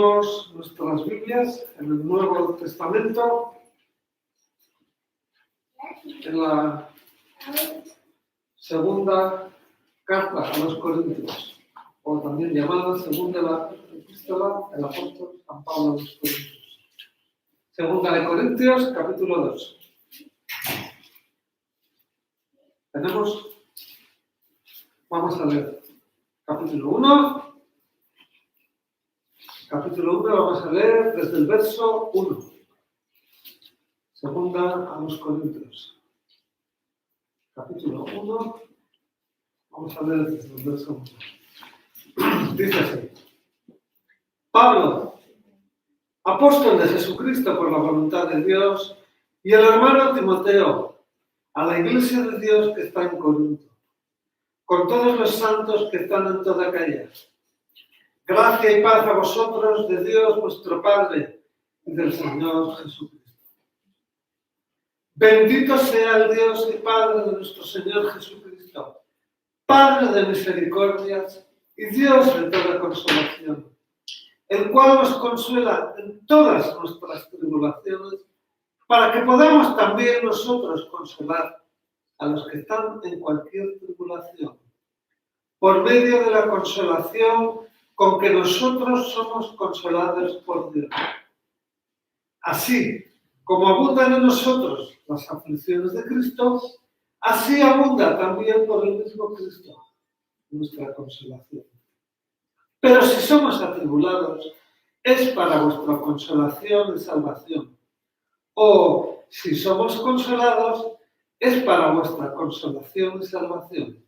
Abrimos nuestras Biblias en el Nuevo Testamento, en la segunda carta a los Corintios, o también llamada segunda la epístola del apóstol San Pablo a los Corintios. Segunda de Corintios, capítulo 2. Vamos a leer capítulo 1. Capítulo 1 vamos a leer desde el verso 1. Segunda a los Corintios. Capítulo 1. Vamos a leer desde el verso 1. Dice así. Pablo, apóstol de Jesucristo por la voluntad de Dios, y el hermano Timoteo, a la iglesia de Dios que está en Corinto, con todos los santos que están en toda Acaya. Gracia y paz a vosotros de Dios vuestro Padre y del Señor Jesucristo. Bendito sea el Dios y Padre de nuestro Señor Jesucristo, Padre de misericordias y Dios de toda consolación, el cual nos consuela en todas nuestras tribulaciones, para que podamos también nosotros consolar a los que están en cualquier tribulación, por medio de la consolación con que nosotros somos consolados por Dios. Así como abundan en nosotros las aflicciones de Cristo, así abunda también por el mismo Cristo nuestra consolación. Pero si somos atribulados, es para vuestra consolación y salvación. O si somos consolados, es para vuestra consolación y salvación,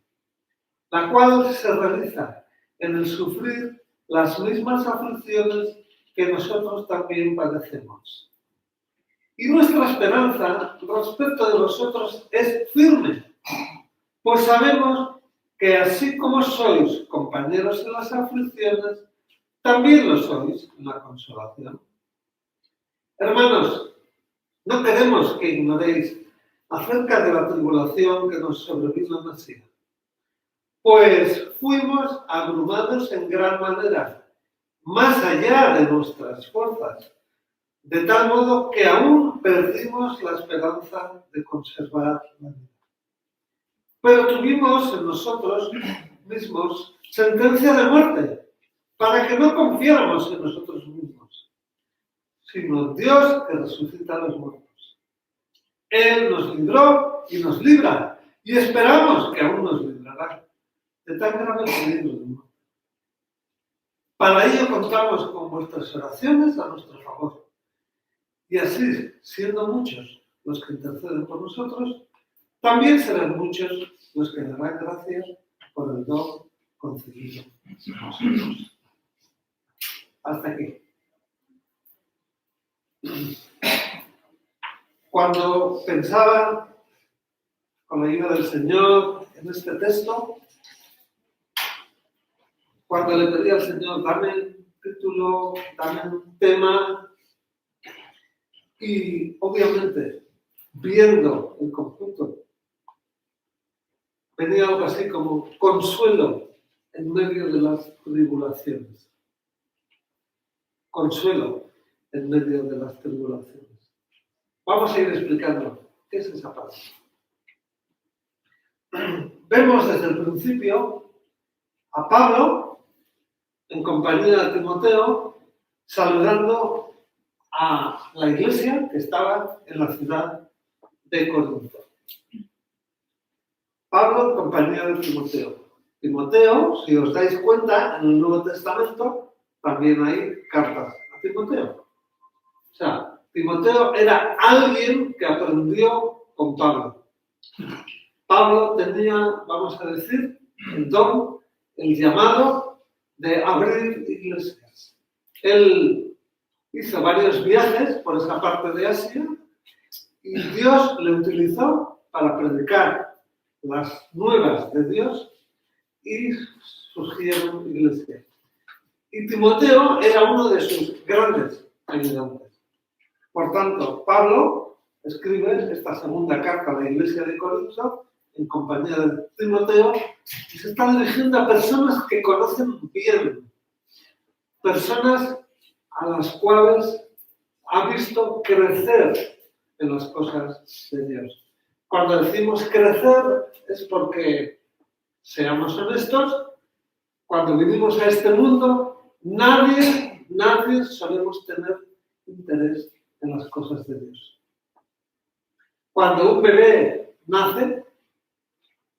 la cual se realiza en el sufrir las mismas aflicciones que nosotros también padecemos. Y nuestra esperanza respecto de vosotros es firme, pues sabemos que así como sois compañeros en las aflicciones, también lo sois en la consolación. Hermanos, no queremos que ignoréis acerca de la tribulación que nos sobrevino en Asia, pues fuimos abrumados en gran manera, más allá de nuestras fuerzas, de tal modo que aún perdimos la esperanza de conservar la vida. Pero tuvimos en nosotros mismos sentencia de muerte, para que no confiáramos en nosotros mismos, sino en Dios que resucita a los muertos. Él nos libró y nos libra, y esperamos que aún nos librará de tan grave peligro de muerte. Para ello contamos con vuestras oraciones a nuestro favor. Y así, siendo muchos los que interceden por nosotros, también serán muchos los que darán gracias por el don concedido a nosotros. Hasta aquí. Cuando pensaba, con la ayuda del Señor, en este texto, cuando le pedí al Señor, dame un título, dame un tema, y obviamente, viendo el conjunto, venía algo así como consuelo en medio de las tribulaciones. Consuelo en medio de las tribulaciones. Vamos a ir explicando qué es esa palabra. Vemos desde el principio a Pablo, en compañía de Timoteo, saludando a la iglesia que estaba en la ciudad de Corinto. Pablo en compañía de Timoteo. Timoteo, si os dais cuenta, en el Nuevo Testamento también hay cartas a Timoteo. O sea, Timoteo era alguien que aprendió con Pablo. Pablo tenía, vamos a decir, el don, el llamado de abrir iglesias. Él hizo varios viajes por esa parte de Asia y Dios le utilizó para predicar las nuevas de Dios y surgieron iglesias. Y Timoteo era uno de sus grandes ayudantes. Por tanto, Pablo escribe esta segunda carta a la iglesia de Corinto en compañía de Timoteo y se está dirigiendo a personas que conocen bien, personas a las cuales ha visto crecer en las cosas de Dios. Cuando decimos crecer es porque, seamos honestos, cuando vinimos a este mundo, nadie solemos tener interés en las cosas de Dios. Cuando un bebé nace,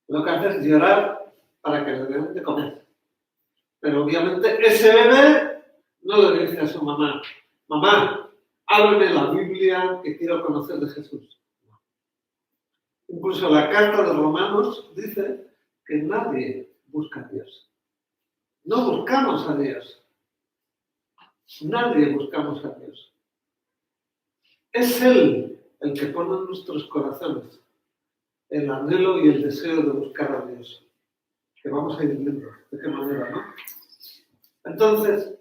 lo que hace es llorar para que le den de comer. Pero obviamente ese bebé no le dice a su mamá, mamá, ábreme la Biblia que quiero conocer de Jesús. Incluso la carta de Romanos dice que nadie busca a Dios. No buscamos a Dios. Nadie buscamos a Dios. Es Él el que pone en nuestros corazones el anhelo y el deseo de buscar a Dios. Que vamos a ir viendo de qué manera, ¿no? Entonces,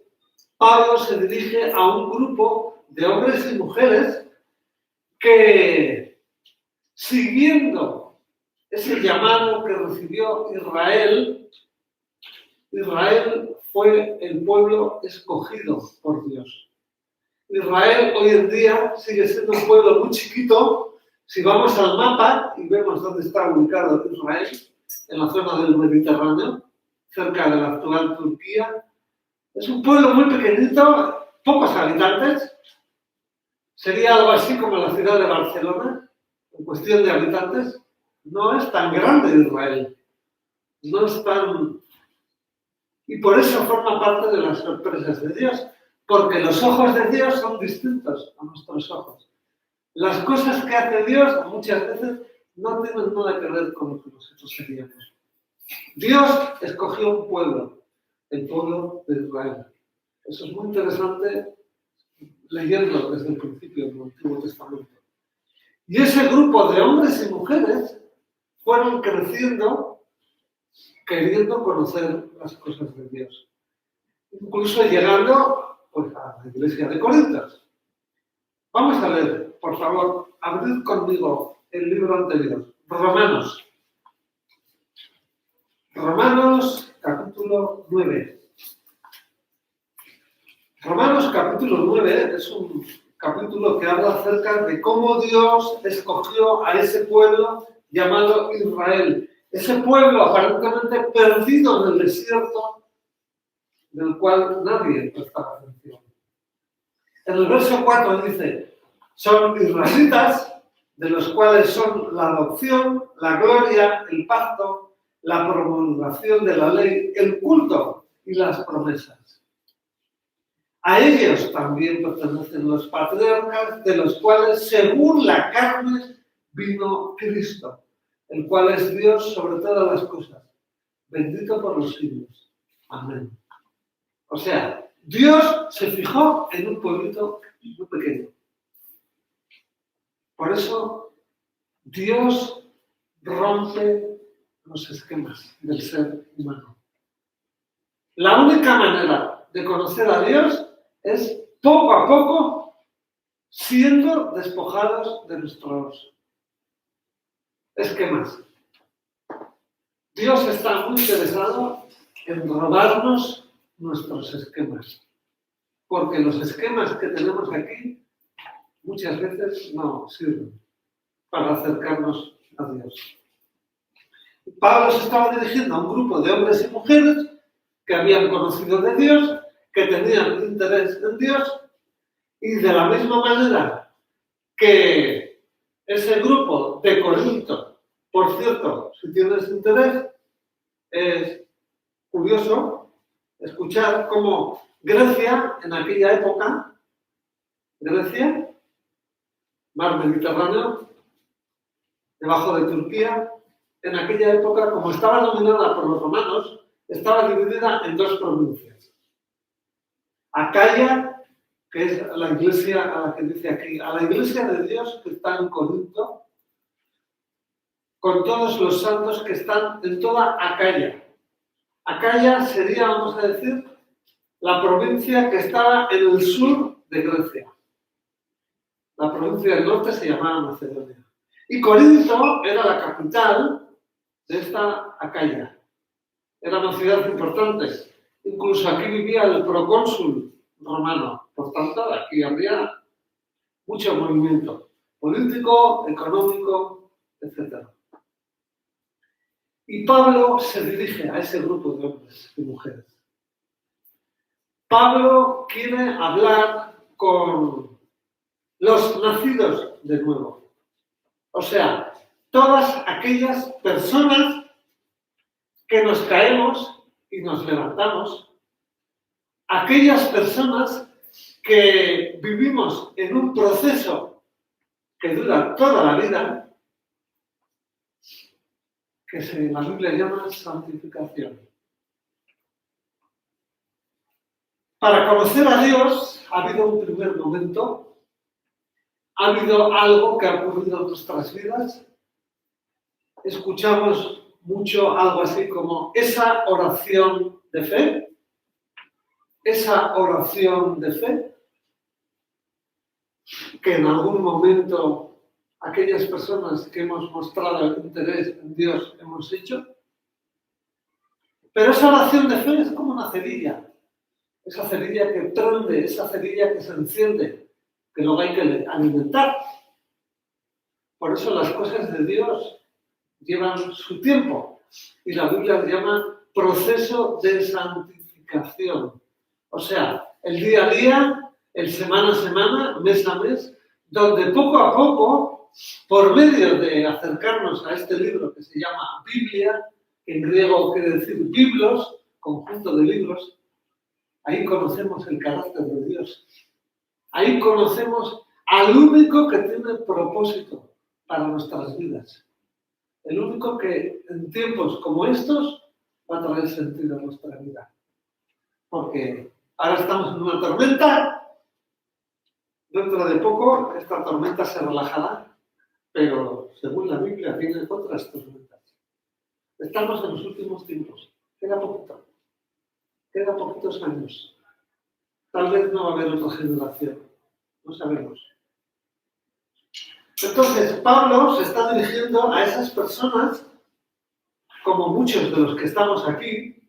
Pablo se dirige a un grupo de hombres y mujeres que, siguiendo ese llamado que recibió Israel fue el pueblo escogido por Dios. Israel hoy en día sigue siendo un pueblo muy chiquito. Si vamos al mapa y vemos dónde está ubicado Israel, en la zona del Mediterráneo, cerca de la actual Turquía, es un pueblo muy pequeñito, pocos habitantes. Sería algo así como la ciudad de Barcelona, en cuestión de habitantes. No es tan grande Israel. No es tan... Y por eso forma parte de las sorpresas de Dios, porque los ojos de Dios son distintos a nuestros ojos. Las cosas que hace Dios muchas veces no tienen nada que ver con lo que nosotros queríamos. Dios escogió un pueblo, el pueblo de Israel. Eso es muy interesante leyendo desde el principio del Antiguo Testamento. Y ese grupo de hombres y mujeres fueron creciendo queriendo conocer las cosas de Dios. Incluso llegando pues, a la iglesia de Corintios. Vamos a leer, por favor, abrid conmigo el libro anterior, Romanos. Romanos capítulo 9. Romanos capítulo 9 es un capítulo que habla acerca de cómo Dios escogió a ese pueblo llamado Israel. Ese pueblo aparentemente perdido en el desierto, del cual nadie prestaba atención. En el verso 4 dice, son israelitas, de los cuales son la adopción, la gloria, el pacto, la promulgación de la ley, el culto y las promesas. A ellos también pertenecen los patriarcas, de los cuales, según la carne, vino Cristo, el cual es Dios sobre todas las cosas, bendito por los siglos. Amén. O sea, Dios se fijó en un pueblito muy pequeño. Por eso, Dios rompe los esquemas del ser humano. La única manera de conocer a Dios es poco a poco siendo despojados de nuestros esquemas. Dios está muy interesado en robarnos nuestros esquemas, porque los esquemas que tenemos aquí muchas veces no sirven para acercarnos a Dios. Pablo se estaba dirigiendo a un grupo de hombres y mujeres que habían conocido de Dios, que tenían interés en Dios, y de la misma manera que ese grupo de Corinto, por cierto, si tienes interés, es curioso escuchar cómo Grecia, en aquella época, Grecia, mar Mediterráneo, debajo de Turquía, en aquella época, como estaba dominada por los romanos, estaba dividida en dos provincias. Acaya, que es la iglesia a la que dice aquí, a la iglesia de Dios que está en Corinto, con todos los santos que están en toda Acaya. Acaya sería, vamos a decir, la provincia que estaba en el sur de Grecia. La provincia del norte se llamaba Macedonia. Y Corinto era la capital de esta Acaya. Era una ciudad importante. Incluso aquí vivía el procónsul romano, Por tanto, aquí habría mucho movimiento político, económico, etc. Y Pablo se dirige a ese grupo de hombres y mujeres. Pablo quiere hablar con los nacidos de nuevo. O sea, todas aquellas personas que nos caemos y nos levantamos, aquellas personas que vivimos en un proceso que dura toda la vida, que la Biblia llama santificación. Para conocer a Dios ha habido un primer momento, ha habido algo que ha ocurrido en nuestras vidas. Escuchamos mucho algo así como esa oración de fe, que en algún momento aquellas personas que hemos mostrado el interés en Dios hemos hecho. Pero esa oración de fe es como una cerilla. Esa cerilla que prende, esa cerilla que se enciende, que luego hay que alimentar. Por eso las cosas de Dios llevan su tiempo. Y la Biblia le llama proceso de santificación. O sea, el día a día, el semana a semana, mes a mes, donde poco a poco, por medio de acercarnos a este libro que se llama Biblia, que en griego quiere decir biblos, conjunto de libros, ahí conocemos el carácter de Dios. Ahí conocemos al único que tiene propósito para nuestras vidas. El único que en tiempos como estos va a traer sentido a nuestra vida. Porque ahora estamos en una tormenta, dentro de poco esta tormenta se relajará, pero según la Biblia vienen otras tormentas. Estamos en los últimos tiempos, queda poquitos años. Tal vez no va a haber otra generación, no sabemos. Entonces, Pablo se está dirigiendo a esas personas, como muchos de los que estamos aquí,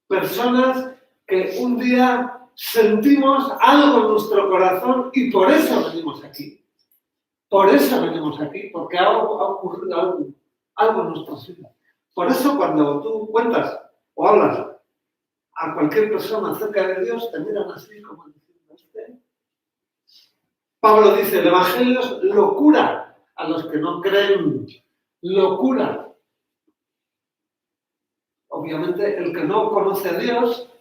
personas que un día sentimos algo en nuestro corazón y por eso venimos aquí. Por eso venimos aquí, porque ha ocurrido algo en nuestras vidas. Por eso cuando tú cuentas o hablas a cualquier persona acerca de Dios, te miran así como diciendo, Pablo dice, el Evangelio es locura a los que no creen. Locura. Obviamente, el que no conoce a Dios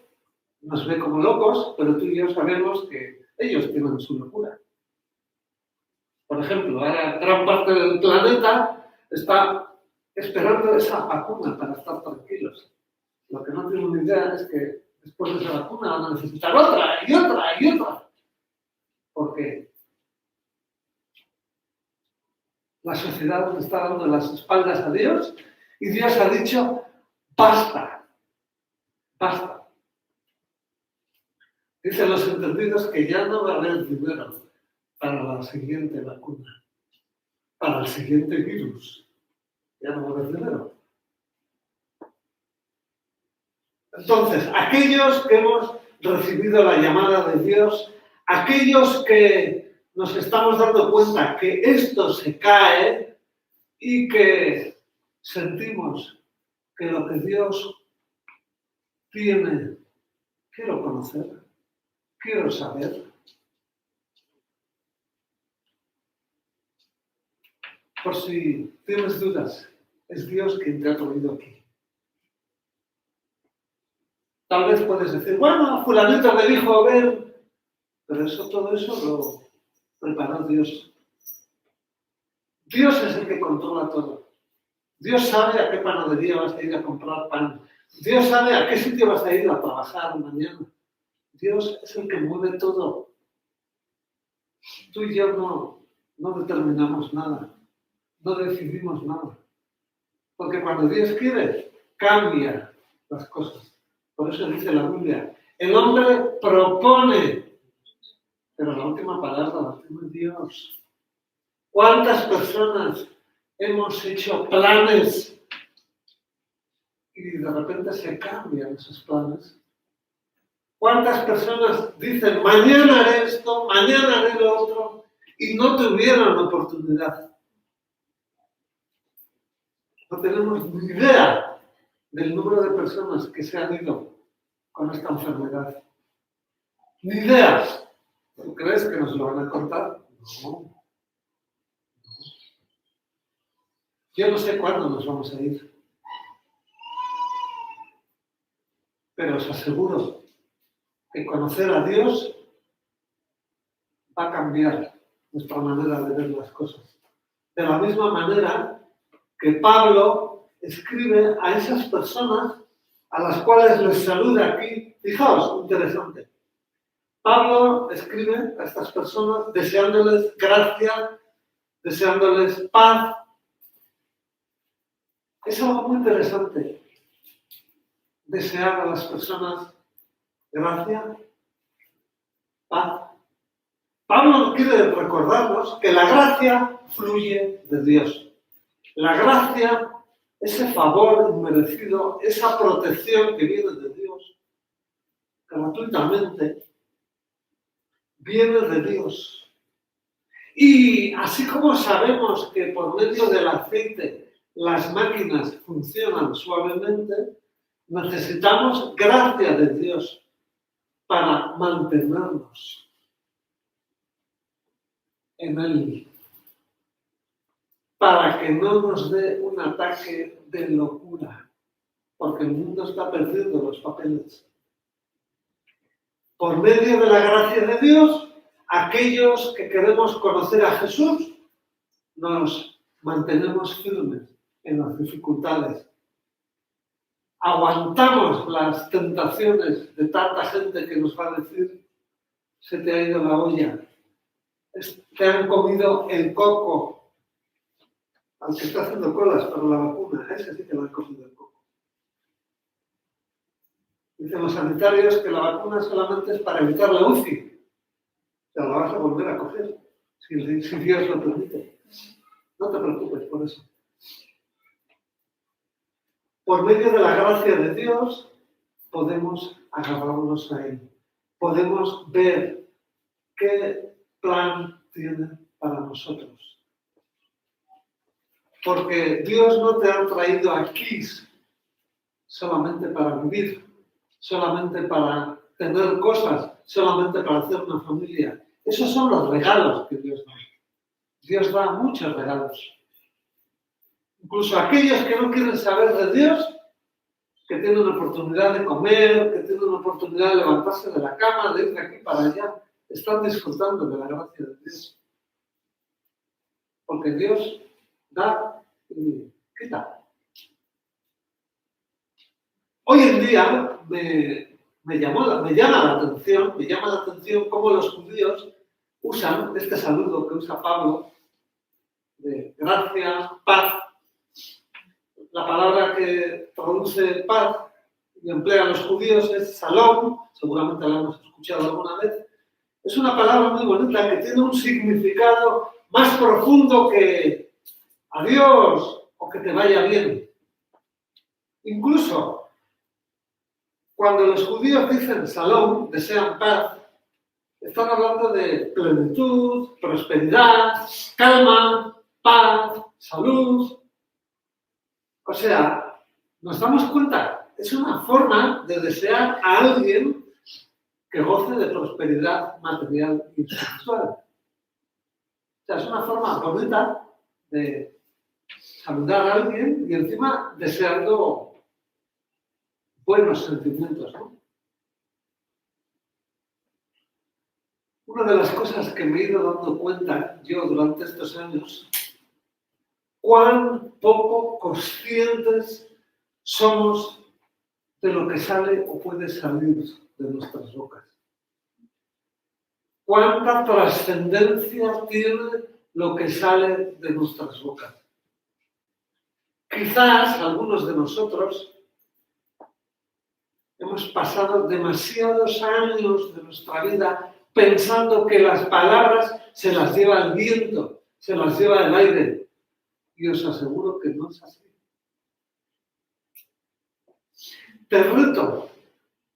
nos ve como locos, pero tú y yo sabemos que ellos tienen su locura. Por ejemplo, ahora gran parte del planeta está esperando esa vacuna para estar tranquilos. Lo que no tienen ni idea es que después de esa vacuna van a necesitar otra y otra y otra. Porque la sociedad nos está dando las espaldas a Dios y Dios ha dicho, basta, basta. Dicen los entendidos que ya no va a haber dinero para la siguiente vacuna, para el siguiente virus. Ya no va a haber dinero. Entonces, aquellos que hemos recibido la llamada de Dios, aquellos que nos estamos dando cuenta que esto se cae y que sentimos que lo que Dios tiene, quiero conocer, quiero saber. Por si tienes dudas, es Dios quien te ha traído aquí. Tal vez puedes decir, bueno, fulanito me dijo, ven, pero todo eso lo preparó Dios. Dios es el que controla todo. Dios sabe a qué panadería vas a ir a comprar pan. Dios sabe a qué sitio vas a ir a trabajar mañana. Dios es el que mueve todo. Tú y yo no determinamos nada. No decidimos nada. Porque cuando Dios quiere, cambia las cosas. Por eso dice la Biblia, el hombre propone, pero la última palabra la tiene Dios. ¿Cuántas personas hemos hecho planes y de repente se cambian esos planes? ¿Cuántas personas dicen, mañana haré esto, mañana haré lo otro, y no tuvieron oportunidad? No tenemos ni idea del número de personas que se han ido con esta enfermedad. Ni idea. ¿Tú crees que nos lo van a contar? No. Yo no sé cuándo nos vamos a ir. Pero os aseguro que conocer a Dios va a cambiar nuestra manera de ver las cosas. De la misma manera que Pablo escribe a esas personas a las cuales les saluda aquí. Fijaos, interesante. Pablo escribe a estas personas deseándoles gracia, deseándoles paz. Es algo muy interesante desear a las personas gracia, paz. Pablo quiere recordarnos que la gracia fluye de Dios. La gracia, ese favor inmerecido, esa protección que viene de Dios, gratuitamente, viene de Dios. Y así como sabemos que por medio del aceite las máquinas funcionan suavemente, necesitamos gracia de Dios para mantenernos en Él, para que no nos dé un ataque de locura, porque el mundo está perdiendo los papeles. Por medio de la gracia de Dios, aquellos que queremos conocer a Jesús, nos mantenemos firmes en las dificultades. Aguantamos las tentaciones de tanta gente que nos va a decir, se te ha ido la olla, te han comido el coco, al que está haciendo colas para la vacuna, ese sí que le han comido el coco. Dicen los sanitarios que la vacuna solamente es para evitar la UCI, te la vas a volver a coger, si Dios lo permite. No te preocupes por eso. Por medio de la gracia de Dios, podemos agarrarnos a Él. Podemos ver qué plan tiene para nosotros. Porque Dios no te ha traído aquí solamente para vivir, solamente para tener cosas, solamente para hacer una familia. Esos son los regalos que Dios da. Dios da muchos regalos. Incluso aquellos que no quieren saber de Dios, que tienen una oportunidad de comer, que tienen una oportunidad de levantarse de la cama, de ir de aquí para allá, están disfrutando de la gracia de Dios. Porque Dios da y quita. Hoy en día me llama la atención cómo los judíos usan este saludo que usa Pablo de gracia, paz. La palabra que traduce paz y emplean los judíos es salom, seguramente la hemos escuchado alguna vez. Es una palabra muy bonita que tiene un significado más profundo que adiós o que te vaya bien. Incluso cuando los judíos dicen salom, desean paz, están hablando de plenitud, prosperidad, calma, paz, salud. O sea, nos damos cuenta, es una forma de desear a alguien que goce de prosperidad material y espiritual. O sea, es una forma bonita de saludar a alguien y encima deseando buenos sentimientos, ¿no? Una de las cosas que me he ido dando cuenta yo durante estos años, cuán poco conscientes somos de lo que sale o puede salir de nuestras bocas. Cuánta trascendencia tiene lo que sale de nuestras bocas. Quizás algunos de nosotros hemos pasado demasiados años de nuestra vida pensando que las palabras se las lleva el viento, se las lleva el aire. Y os aseguro que no es así. Te reto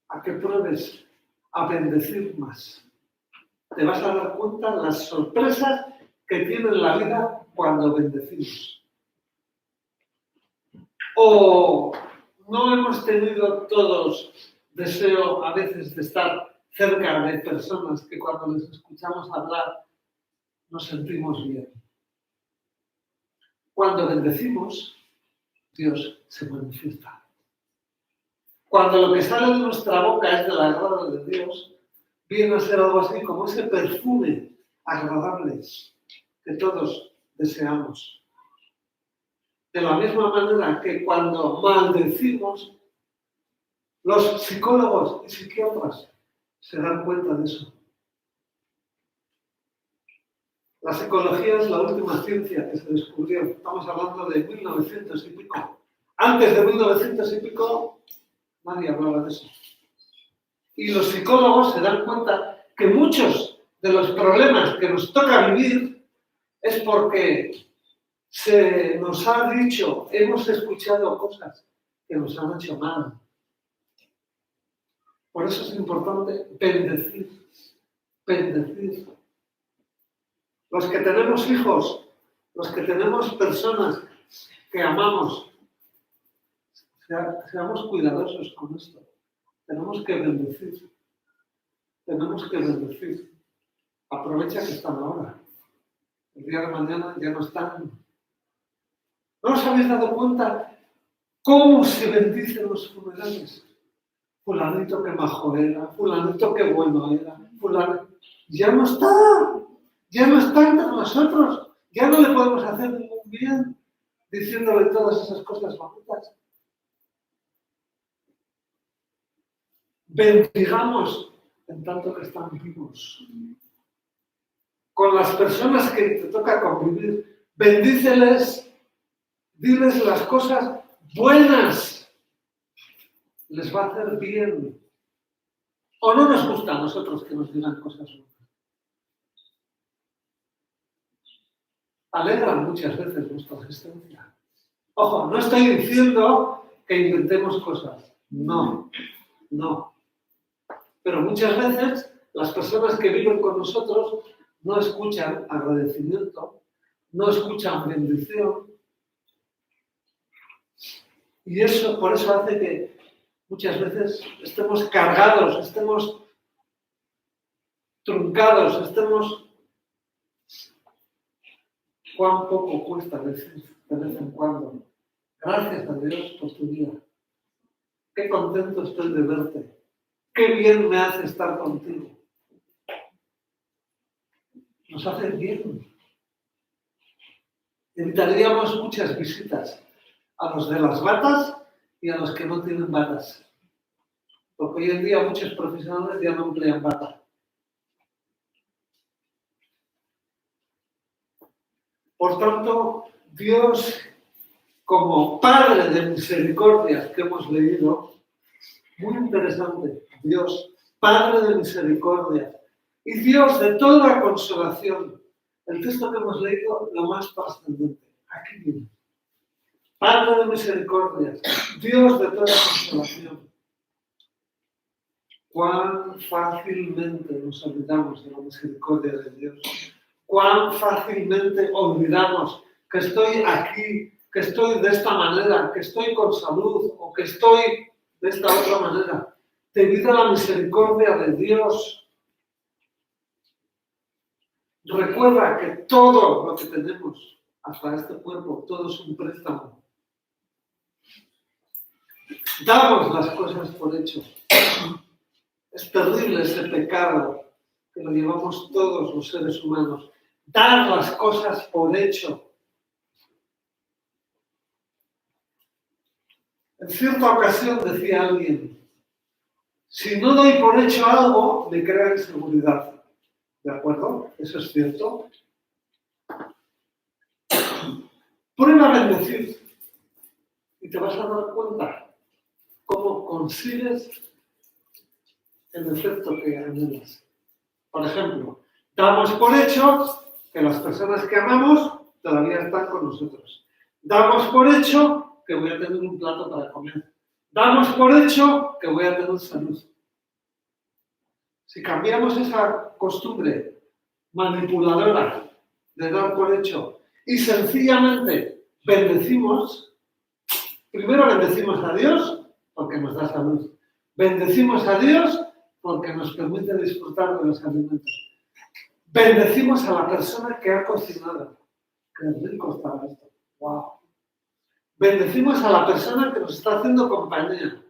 a que pruebes a bendecir más. Te vas a dar cuenta de las sorpresas que tiene la vida cuando bendecimos. O no hemos tenido todos deseo a veces de estar cerca de personas que cuando les escuchamos hablar nos sentimos bien. Cuando bendecimos, Dios se manifiesta. Cuando lo que sale de nuestra boca es del agrado de Dios, viene a ser algo así como ese perfume agradable que todos deseamos. De la misma manera que cuando maldecimos, los psicólogos y psiquiatras se dan cuenta de eso. La psicología es la última ciencia que se descubrió. Estamos hablando de 1900 y pico. Antes de 1900 y pico, nadie hablaba de eso. Y los psicólogos se dan cuenta que muchos de los problemas que nos toca vivir es porque se nos ha dicho, hemos escuchado cosas que nos han hecho mal. Por eso es importante bendecir, bendecir. Los que tenemos hijos, los que tenemos personas que amamos, seamos cuidadosos con esto. Tenemos que bendecir. Tenemos que bendecir. Aprovecha que están ahora. El día de mañana ya no están. ¿No os habéis dado cuenta cómo se bendicen los funerales? Fulanito que majo era, fulanito que bueno era, fulanito. Ya no está. Ya no está entre nosotros. Ya no le podemos hacer ningún bien diciéndole todas esas cosas bonitas. Bendigamos en tanto que están vivos. Con las personas que te toca convivir, bendíceles, diles las cosas buenas. Les va a hacer bien. O no nos gusta a nosotros que nos digan cosas buenas. Alegran muchas veces nuestra existencia. Ojo, no estoy diciendo que inventemos cosas. No, no. Pero muchas veces las personas que viven con nosotros no escuchan agradecimiento, no escuchan bendición. Y eso, por eso hace que muchas veces estemos cargados, estemos truncados, estemos... Cuán poco cuesta decir de vez en cuando, gracias a Dios por tu día. Qué contento estoy de verte. Qué bien me hace estar contigo. Nos hace bien. Evitaríamos muchas visitas a los de las batas y a los que no tienen batas. Porque hoy en día muchos profesionales ya no emplean bata. Por tanto, Dios, como Padre de misericordias que hemos leído, muy interesante, Dios, Padre de misericordias y Dios de toda consolación. El texto que hemos leído, lo más trascendente. Aquí viene. Padre de misericordias, Dios de toda consolación. Cuán fácilmente nos olvidamos de la misericordia de Dios. Cuán fácilmente olvidamos que estoy aquí, que estoy de esta manera, que estoy con salud o que estoy de esta otra manera. Debido a la misericordia de Dios. Recuerda que todo lo que tenemos hasta este cuerpo, todo es un préstamo. Damos las cosas por hecho. Es terrible ese pecado que lo llevamos todos los seres humanos. Dar las cosas por hecho. En cierta ocasión decía alguien, si no doy por hecho algo, me crea inseguridad. ¿De acuerdo? Eso es cierto. Prueba a bendecir y te vas a dar cuenta cómo consigues el efecto que anhelas. Por ejemplo, damos por hecho que las personas que amamos todavía están con nosotros. Damos por hecho que voy a tener un plato para comer. Damos por hecho que voy a tener salud. Si cambiamos esa costumbre manipuladora de dar por hecho y sencillamente bendecimos, primero bendecimos a Dios porque nos da salud. Bendecimos a Dios porque nos permite disfrutar de los alimentos. Bendecimos a la persona que ha cocinado. Qué rico está esto. ¡Wow! Bendecimos a la persona que nos está haciendo compañía.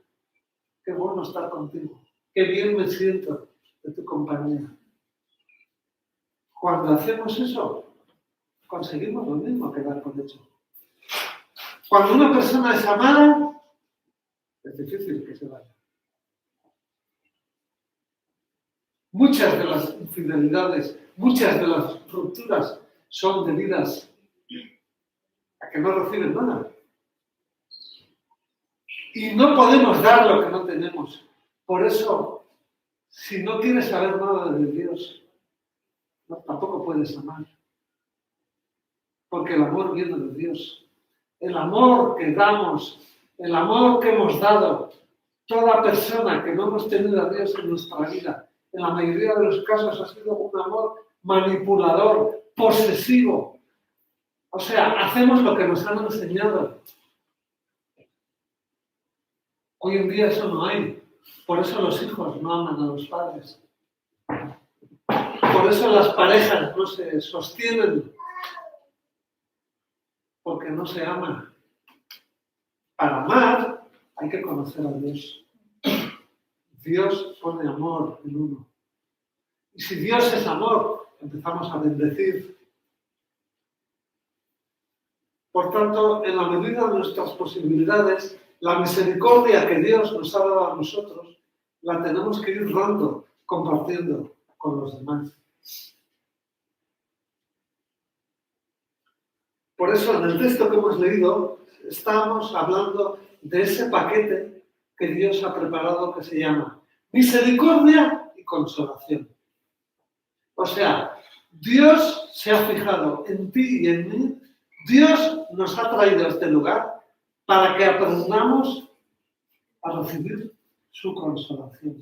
Qué bueno estar contigo. Qué bien me siento de tu compañía. Cuando hacemos eso, conseguimos lo mismo que dar por hecho. Cuando una persona es amada, es difícil que se vaya. Muchas de las infidelidades, muchas de las rupturas son debidas a que no reciben nada. Y no podemos dar lo que no tenemos. Por eso, si no quieres saber nada de Dios, tampoco puedes amar. Porque el amor viene de Dios. El amor que damos, el amor que hemos dado, toda persona que no hemos tenido a Dios en nuestra vida, en la mayoría de los casos ha sido un amor manipulador, posesivo. O sea, hacemos lo que nos han enseñado. Hoy en día eso no hay. Por eso los hijos no aman a los padres. Por eso las parejas no se sostienen. Porque no se aman. Para amar hay que conocer a Dios. Dios pone amor en uno. Y si Dios es amor, empezamos a bendecir. Por tanto, en la medida de nuestras posibilidades, la misericordia que Dios nos ha dado a nosotros, la tenemos que ir dando, compartiendo con los demás. Por eso, en el texto que hemos leído, estamos hablando de ese paquete que Dios ha preparado que se llama misericordia y consolación. O sea, Dios se ha fijado en ti y en mí. Dios nos ha traído a este lugar para que aprendamos a recibir su consolación.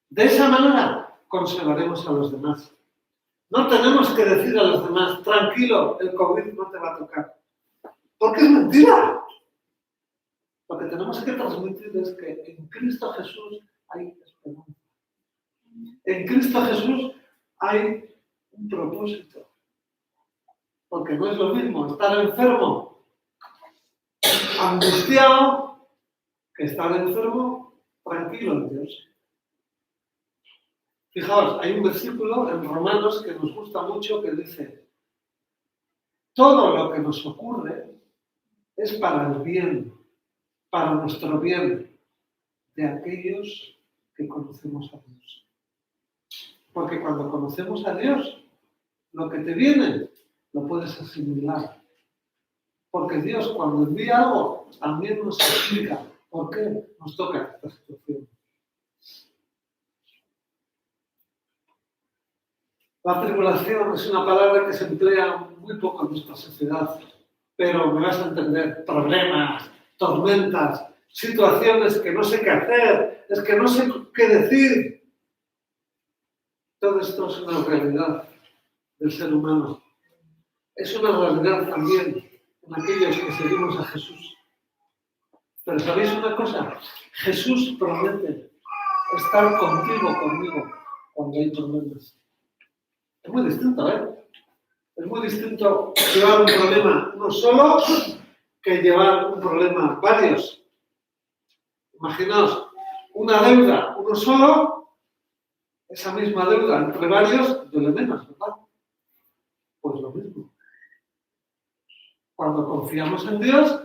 De esa manera consolaremos a los demás. No tenemos que decir a los demás, tranquilo, el COVID no te va a tocar. Porque es mentira. Lo que tenemos que transmitir es que en Cristo Jesús hay esperanza. En Cristo Jesús hay un propósito. Porque no es lo mismo estar enfermo, angustiado, que estar enfermo, tranquilo en Dios. Fijaos, hay un versículo en Romanos que nos gusta mucho que dice: todo lo que nos ocurre es para el bien, para nuestro bien, de aquellos que conocemos a Dios. Porque cuando conocemos a Dios, lo que te viene lo puedes asimilar. Porque Dios, cuando envía algo, también nos explica por qué nos toca esta situación. La tribulación es una palabra que se emplea muy poco en nuestra sociedad, pero me vas a entender. Problemas, tormentas, situaciones que no sé qué hacer, es que no sé qué decir. Todo esto es una realidad del ser humano. Es una realidad también en aquellos que seguimos a Jesús. Pero ¿sabéis una cosa? Jesús promete estar conmigo, cuando hay problemas. Es muy distinto, ¿eh? Es muy distinto llevar un problema uno solo que llevar un problema varios. Imaginaos, una deuda uno solo, esa misma deuda entre varios duele menos, ¿verdad? Pues lo mismo. Cuando confiamos en Dios,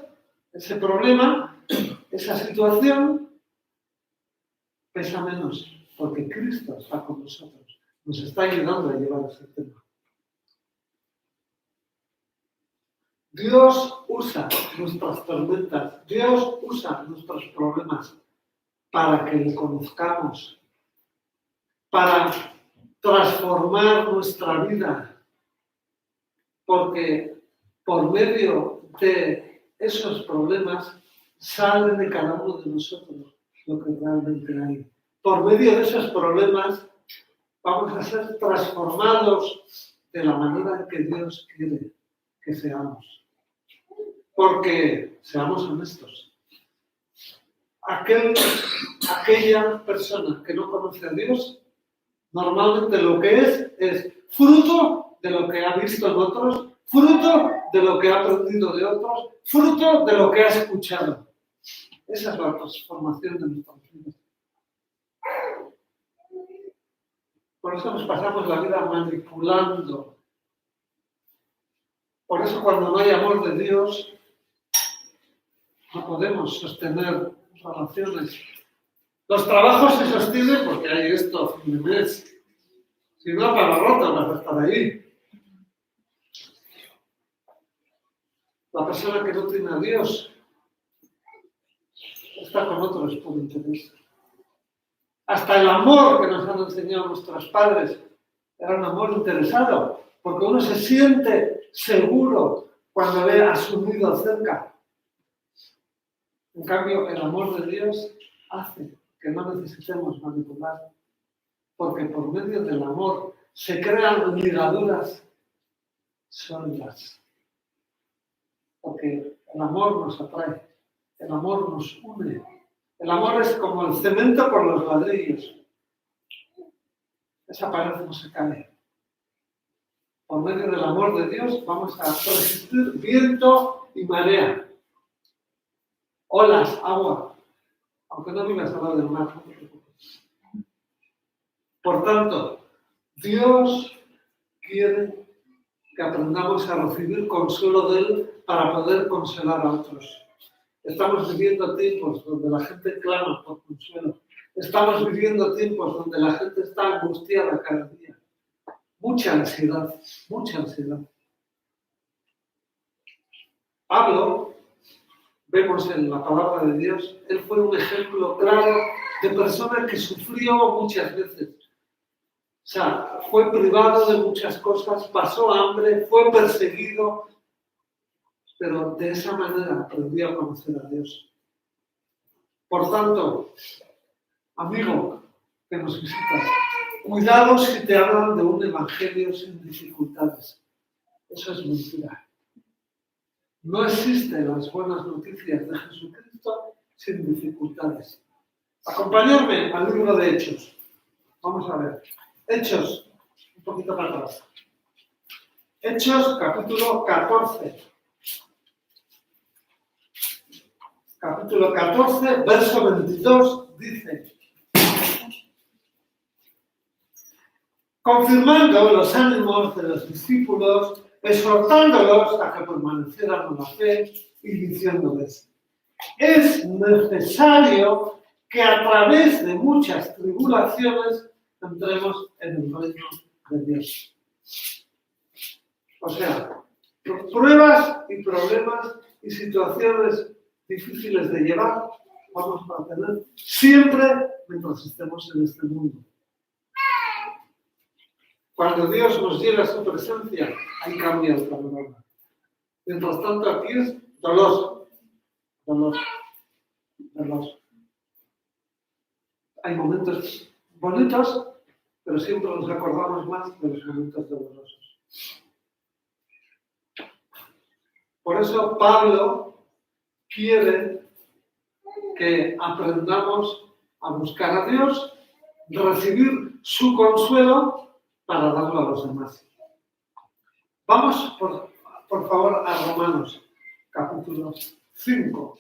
ese problema, esa situación, pesa menos, porque Cristo está con nosotros, nos está ayudando a llevar ese tema. Dios usa nuestras tormentas, Dios usa nuestros problemas para que le conozcamos, para transformar nuestra vida, porque por medio de esos problemas sale de cada uno de nosotros lo que realmente hay. por medio de esos problemas vamos a ser transformados de la manera en que Dios quiere que seamos. Porque, seamos honestos, aquella persona que no conoce a Dios, normalmente lo que es fruto de lo que ha visto en otros, fruto de lo que ha aprendido de otros, fruto de lo que ha escuchado. Esa es la transformación de nuestras vidas. Por eso nos pasamos la vida manipulando. Por eso cuando no hay amor de Dios, no podemos sostener relaciones. Los trabajos se sostienen porque hay esto a fin de mes. Si no, para roto vas a estar ahí. La persona que no tiene a Dios está con otros por interés. Hasta el amor que nos han enseñado nuestros padres era un amor interesado, porque uno se siente seguro cuando ve a su nido cerca. En cambio, el amor de Dios hace que no necesitemos manipular, porque por medio del amor se crean ligaduras sólidas. Porque el amor nos atrae, el amor nos une. El amor es como el cemento por los ladrillos. Esa pared no se cae. Por medio del amor de Dios vamos a resistir viento y marea. Olas, agua. Aunque no vivas al lado del mar, no te preocupes. Por tanto, Dios quiere que aprendamos a recibir consuelo de Él para poder consolar a otros. Estamos viviendo tiempos donde la gente clama por consuelo. Estamos viviendo tiempos donde la gente está angustiada cada día. Mucha ansiedad, mucha ansiedad. Pablo, vemos en la palabra de Dios, él fue un ejemplo claro de persona que sufrió muchas veces. O sea, fue privado de muchas cosas, pasó hambre, fue perseguido, pero de esa manera aprendió a conocer a Dios. Por tanto, amigo que nos visitas, cuidado si te hablan de un evangelio sin dificultades. Eso es mentira. No existen las buenas noticias de Jesucristo sin dificultades. Acompañadme al libro de Hechos. Vamos a ver. Hechos, un poquito para atrás. Hechos, capítulo 14. Capítulo 14, verso 22, dice: confirmando los ánimos de los discípulos, exhortándolos a que permanecieran en la fe y diciéndoles: es necesario que a través de muchas tribulaciones entremos en el reino de Dios. O sea, pruebas y problemas y situaciones difíciles de llevar vamos a tener siempre mientras estemos en este mundo. Cuando Dios nos llega a su presencia, ahí cambia el panorama. Mientras tanto, aquí es dolor. Dolor. Dolor. Hay momentos bonitos, pero siempre nos acordamos más de los momentos dolorosos. Por eso Pablo quiere que aprendamos a buscar a Dios, recibir su consuelo para darlo a los demás. Vamos, por favor, a Romanos, capítulo 5.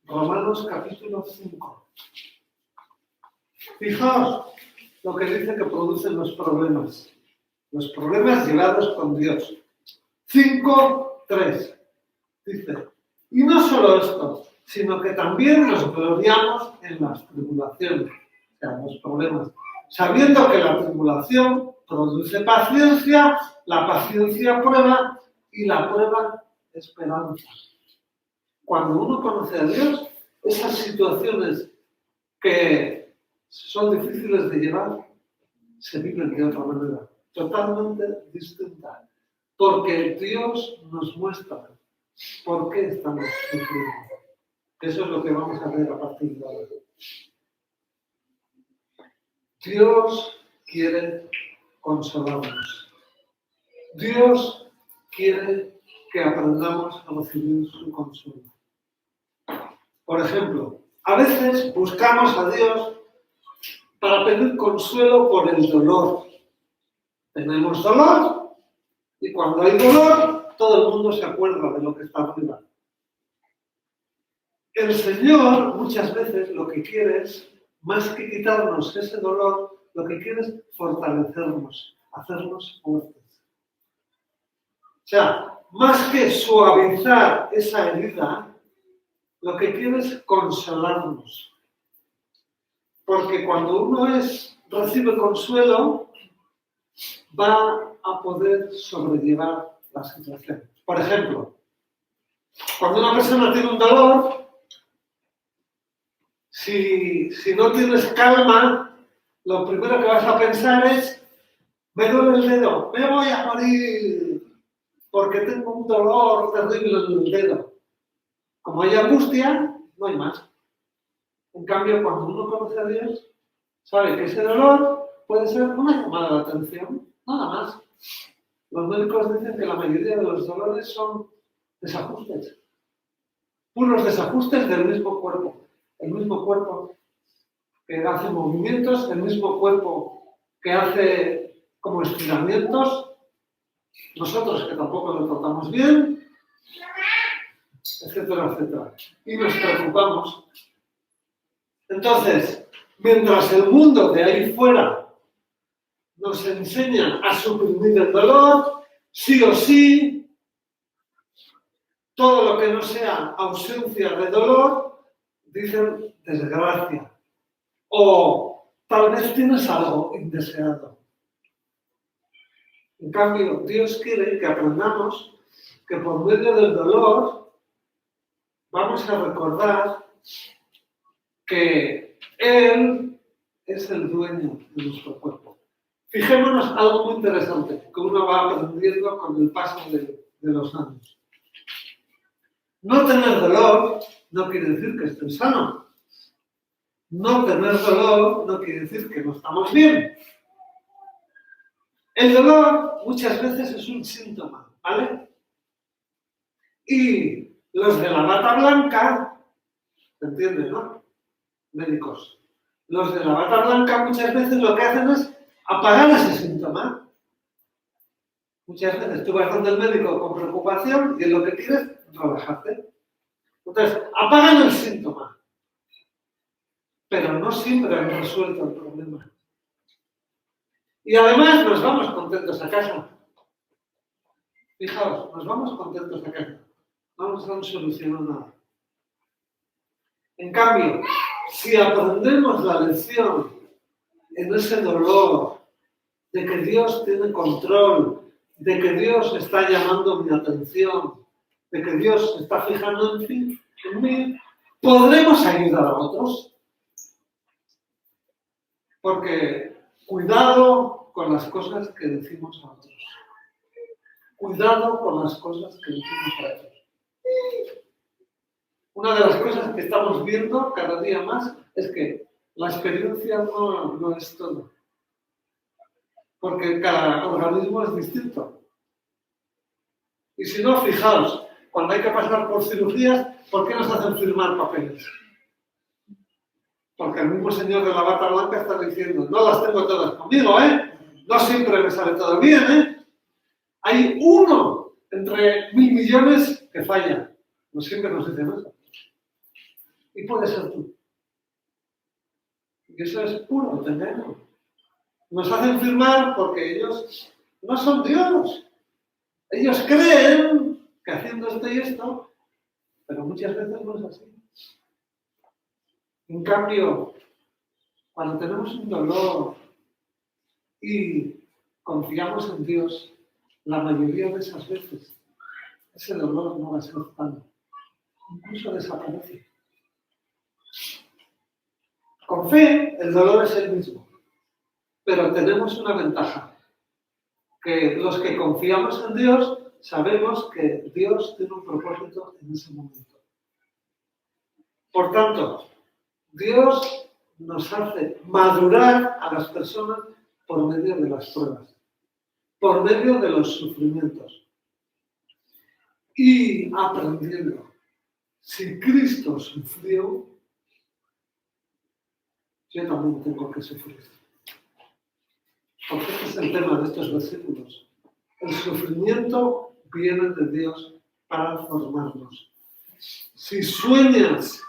Romanos, capítulo 5. Fijaos lo que dice que producen los problemas. Los problemas llevados con Dios. 5:3. Dice: y no solo esto, sino que también nos gloriamos en las tribulaciones, o sea, en los problemas, sabiendo que la tribulación produce paciencia, la paciencia prueba y la prueba esperanza. Cuando uno conoce a Dios, esas situaciones que son difíciles de llevar se viven de otra manera, totalmente distinta, porque Dios nos muestra por qué estamos sufriendo. Eso es lo que vamos a ver a partir de ahora. Dios quiere consolarnos. Dios quiere que aprendamos a recibir su consuelo. Por ejemplo, a veces buscamos a Dios para pedir consuelo por el dolor. Tenemos dolor y cuando hay dolor, todo el mundo se acuerda de lo que está arriba. El Señor muchas veces lo que quiere es, más que quitarnos ese dolor, lo que quiere es fortalecernos, hacernos fuertes. O sea, más que suavizar esa herida, lo que quiere es consolarnos. Porque cuando uno recibe consuelo, va a poder sobrellevar la situación. Por ejemplo, cuando una persona tiene un dolor, si no tienes calma, lo primero que vas a pensar es, me duele el dedo, me voy a morir, porque tengo un dolor terrible en el dedo. Como hay angustia, no hay más. En cambio, cuando uno conoce a Dios, sabe que ese dolor puede ser una llamada de atención, nada más. Los médicos dicen que la mayoría de los dolores son desajustes, puros desajustes del mismo cuerpo. El mismo cuerpo que hace movimientos, el mismo cuerpo que hace como estiramientos, nosotros que tampoco lo tratamos bien, etcétera, etcétera. Y nos preocupamos. Entonces, mientras el mundo de ahí fuera nos enseña a suprimir el dolor, sí o sí, todo lo que no sea ausencia de dolor, dicen desgracia. O tal vez tienes algo indeseado. En cambio, Dios quiere que aprendamos que por medio del dolor vamos a recordar que Él es el dueño de nuestro cuerpo. Fijémonos algo muy interesante que uno va aprendiendo con el paso de los años. No tener dolor no quiere decir que estés sano. No tener dolor no quiere decir que no estamos bien. El dolor muchas veces es un síntoma, ¿vale? Y los de la bata blanca, ¿se entiende, no? Médicos. Los de la bata blanca muchas veces lo que hacen es apagar ese síntoma. Muchas veces tú vas donde el médico con preocupación y lo que quieres es relajarte. Entonces, apagan el síntoma. Pero no siempre han resuelto el problema. Y además nos vamos contentos a casa. Fijaos, nos vamos contentos a casa. No nos han solucionado nada. En cambio, si aprendemos la lección en ese dolor de que Dios tiene control, de que Dios está llamando mi atención, de que Dios se está fijando en mí, podremos ayudar a otros. Porque cuidado con las cosas que decimos a otros. Cuidado con las cosas que decimos a otros. Una de las cosas que estamos viendo cada día más es que la experiencia no es todo. Porque cada organismo es distinto. Y si no, fijaos, cuando hay que pasar por cirugías, ¿por qué nos hacen firmar papeles? Porque el mismo señor de la bata blanca está diciendo, no las tengo todas conmigo, ¿eh? No siempre me sale todo bien, ¿eh? Hay uno entre 1.000 millones que falla. No siempre nos dicen eso. Y puede ser tú. Y eso es puro engaño. Nos hacen firmar porque ellos no son Dios. Ellos creen que haciendo esto y esto, pero muchas veces no es así. En cambio, cuando tenemos un dolor y confiamos en Dios, la mayoría de esas veces ese dolor no va a ser tanto. Incluso desaparece. Con fe, el dolor es el mismo. Pero tenemos una ventaja. Que los que confiamos en Dios, sabemos que Dios tiene un propósito en ese momento. Por tanto, Dios nos hace madurar a las personas por medio de las pruebas, por medio de los sufrimientos. Y aprendiendo, si Cristo sufrió, yo también tengo que sufrir. Porque este es el tema de estos versículos. El sufrimiento viene de Dios para formarnos. Si sueñas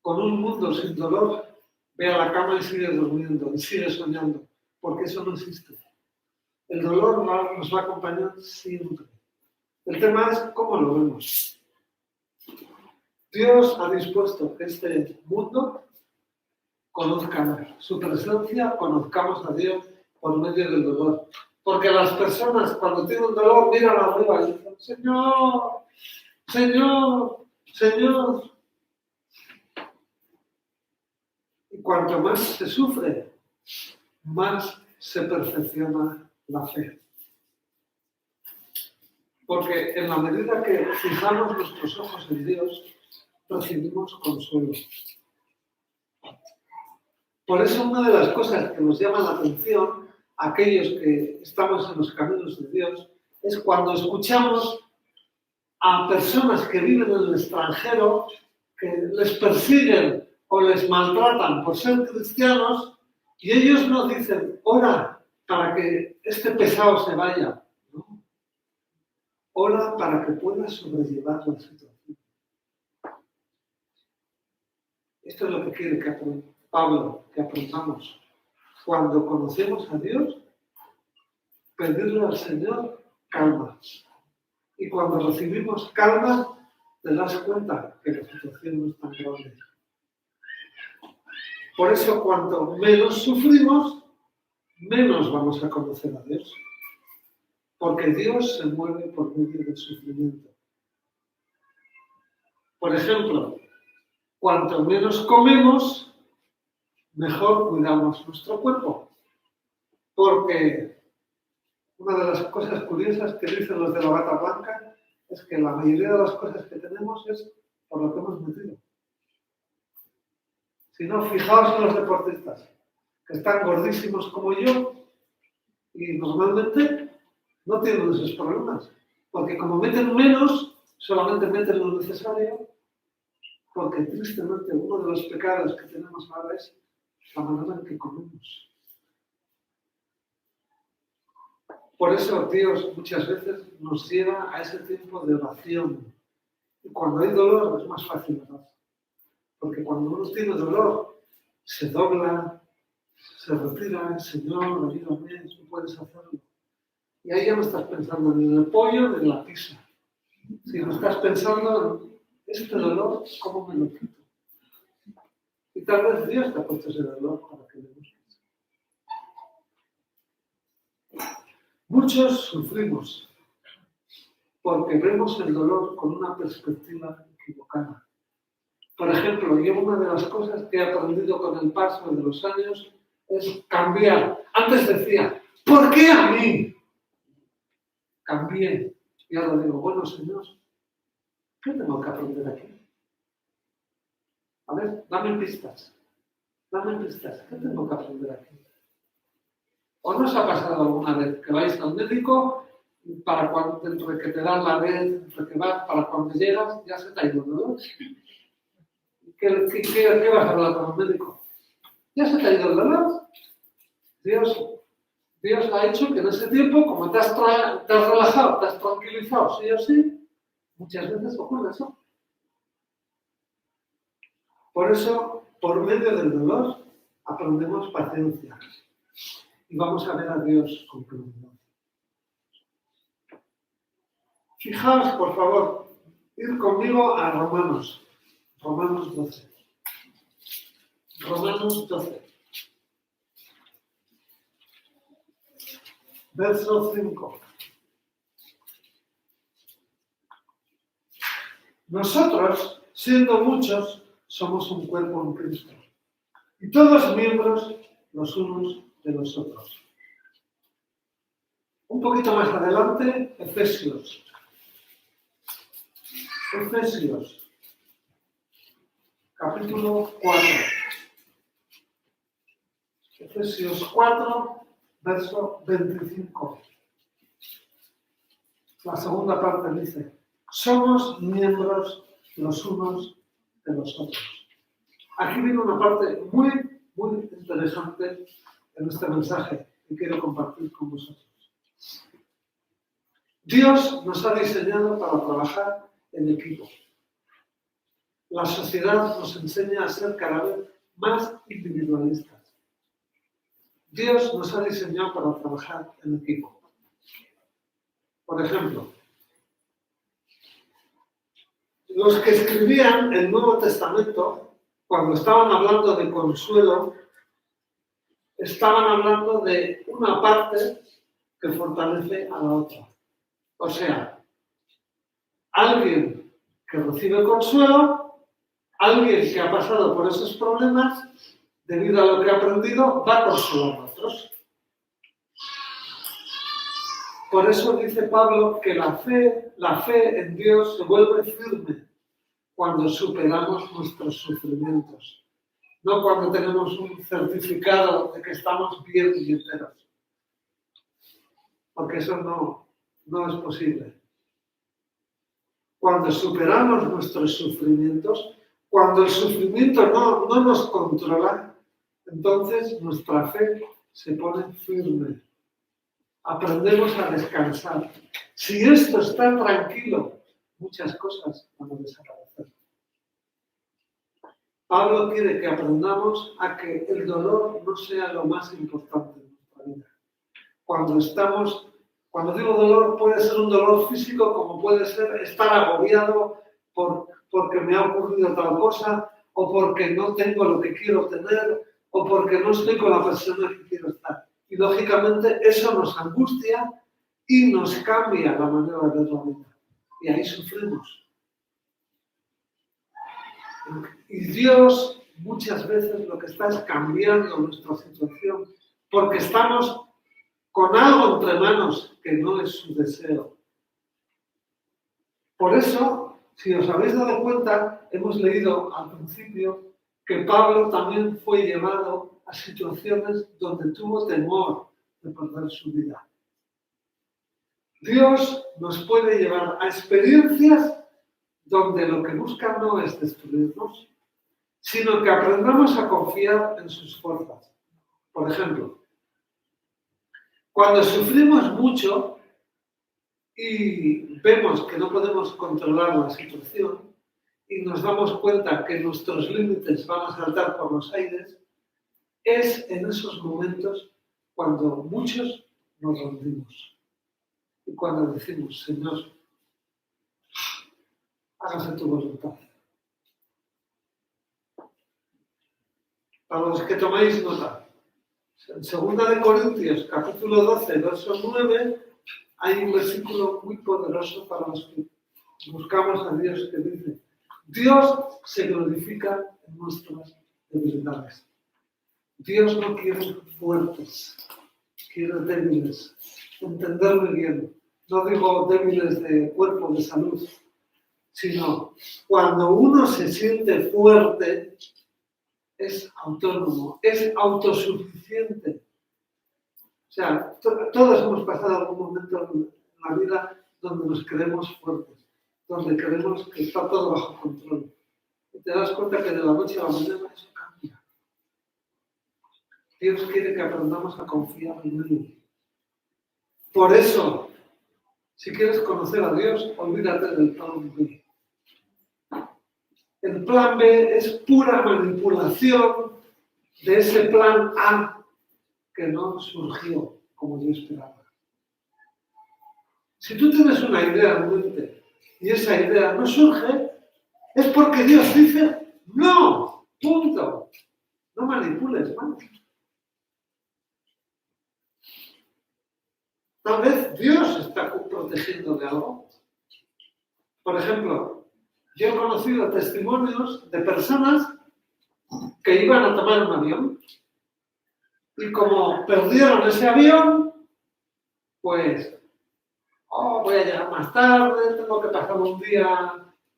con un mundo sin dolor, ve a la cama y sigue durmiendo, y sigue soñando, porque eso no existe. El dolor nos va a acompañar siempre. El tema es cómo lo vemos. Dios ha dispuesto que este mundo conozca su presencia, conozcamos a Dios por medio del dolor. Porque las personas cuando tienen dolor miran arriba y dicen, Señor, Señor, Señor. Y cuanto más se sufre, más se perfecciona la fe. Porque en la medida que fijamos nuestros ojos en Dios, recibimos consuelo. Por eso una de las cosas que nos llama la atención a aquellos que estamos en los caminos de Dios es cuando escuchamos a personas que viven en el extranjero, que les persiguen o les maltratan por ser cristianos, y ellos nos dicen, ora para que este pesado se vaya. ¿No? Ora para que puedas sobrellevar la situación. Esto es lo que quiere que Pablo, que aprendamos. Cuando conocemos a Dios, pedirle al Señor calma. Y cuando recibimos calma, te das cuenta que la situación no es tan grande. Por eso, cuanto menos sufrimos, menos vamos a conocer a Dios. Porque Dios se mueve por medio del sufrimiento. Por ejemplo, cuanto menos comemos, mejor cuidamos nuestro cuerpo. Porque una de las cosas curiosas que dicen los de la bata blanca es que la mayoría de las cosas que tenemos es por lo que hemos metido. Si no, fijaos en los deportistas, que están gordísimos como yo y normalmente no tienen esos problemas. Porque como meten menos, solamente meten lo necesario, porque tristemente uno de los pecados que tenemos ahora es la manera en que comemos. Por eso Dios muchas veces nos lleva a ese tiempo de oración. Y cuando hay dolor es más fácil orar. Porque cuando uno tiene dolor, se dobla, se retira, Señor, ayúdame, tú puedes hacerlo. Y ahí ya no estás pensando ni en el pollo ni en la pizza. Sino estás pensando en este dolor, ¿cómo me lo quito? Y tal vez Dios te ha puesto ese dolor para que le busques. Muchos sufrimos porque vemos el dolor con una perspectiva equivocada. Por ejemplo, yo una de las cosas que he aprendido con el paso de los años es cambiar. Antes decía, ¿por qué a mí? Cambié. Y ahora digo, bueno, Señor, ¿qué tengo que aprender aquí? A ver, dame pistas. ¿Qué tengo que aprender aquí? ¿O no os ha pasado alguna vez que vais al médico para cuando dentro de que te dan la vez, dentro de que vas, para cuando llegas, ya se te ha ido el dolor? ¿Qué vas a hablar con el médico? Ya se te ha ido el dolor. Dios ha hecho que en ese tiempo, como te has relajado, te has tranquilizado, sí o sí, muchas veces ocurre eso. Por eso, por medio del dolor, aprendemos paciencia. Y vamos a ver a Dios con claridad. Fijaos, por favor, ir conmigo a Romanos 12. Romanos 12. Verso 5. Nosotros, siendo muchos, somos un cuerpo en Cristo. Y todos miembros los unos de los otros. Un poquito más adelante, Efesios, capítulo 4. Efesios 4, verso 25. La segunda parte dice, somos miembros los unos de los otros. Aquí viene una parte muy, muy interesante en este mensaje que quiero compartir con vosotros. Dios nos ha diseñado para trabajar en equipo. La sociedad nos enseña a ser cada vez más individualistas. Dios nos ha diseñado para trabajar en equipo. Por ejemplo, los que escribían el Nuevo Testamento, cuando estaban hablando de consuelo, estaban hablando de una parte que fortalece a la otra. O sea, alguien que recibe consuelo, alguien que ha pasado por esos problemas, debido a lo que ha aprendido, va a consolar a otros. Por eso dice Pablo que la fe en Dios se vuelve firme cuando superamos nuestros sufrimientos, no cuando tenemos un certificado de que estamos bien y enteros. Porque eso no es posible. Cuando superamos nuestros sufrimientos, cuando el sufrimiento no nos controla, entonces nuestra fe se pone firme. Aprendemos a descansar. Si esto está tranquilo, muchas cosas van a desaparecer. Pablo quiere que aprendamos a que el dolor no sea lo más importante en nuestra vida. Cuando digo dolor, puede ser un dolor físico, como puede ser estar agobiado porque me ha ocurrido tal cosa, o porque no tengo lo que quiero tener, o porque no estoy con la persona que quiero estar. Y lógicamente eso nos angustia y nos cambia la manera de ver la vida. Y ahí sufrimos. Y Dios muchas veces lo que está es cambiando nuestra situación, porque estamos con algo entre manos que no es su deseo. Por eso, si os habéis dado cuenta, hemos leído al principio que Pablo también fue llevado a situaciones donde tuvo temor de perder su vida. Dios nos puede llevar a experiencias donde lo que busca no es destruirnos, sino que aprendamos a confiar en sus fuerzas. Por ejemplo, cuando sufrimos mucho y vemos que no podemos controlar la situación y nos damos cuenta que nuestros límites van a saltar por los aires, es en esos momentos cuando muchos nos rendimos. Y cuando decimos, Señor, hágase tu voluntad. Para los que tomáis nota, en 2 Corintios, capítulo 12, verso 9, hay un versículo muy poderoso para los que buscamos a Dios que dice, Dios se glorifica en nuestras debilidades. Dios no quiere fuertes, quiere débiles. Entenderme bien. No digo débiles de cuerpo, de salud, sino cuando uno se siente fuerte, es autónomo, es autosuficiente. O sea, todos hemos pasado algún momento en la vida donde nos creemos fuertes, donde creemos que está todo bajo control. Y te das cuenta que de la noche a la mañana eso cambia. Dios quiere que aprendamos a confiar en Él. Por eso, si quieres conocer a Dios, olvídate del plan B. El plan B es pura manipulación de ese plan A que no surgió como yo esperaba. Si tú tienes una idea en mente y esa idea no surge, es porque Dios dice no, punto. No manipules más. Tal vez Dios está protegiendo de algo. Por ejemplo, yo he conocido testimonios de personas que iban a tomar un avión y como perdieron ese avión, pues, voy a llegar más tarde, tengo que pasar un día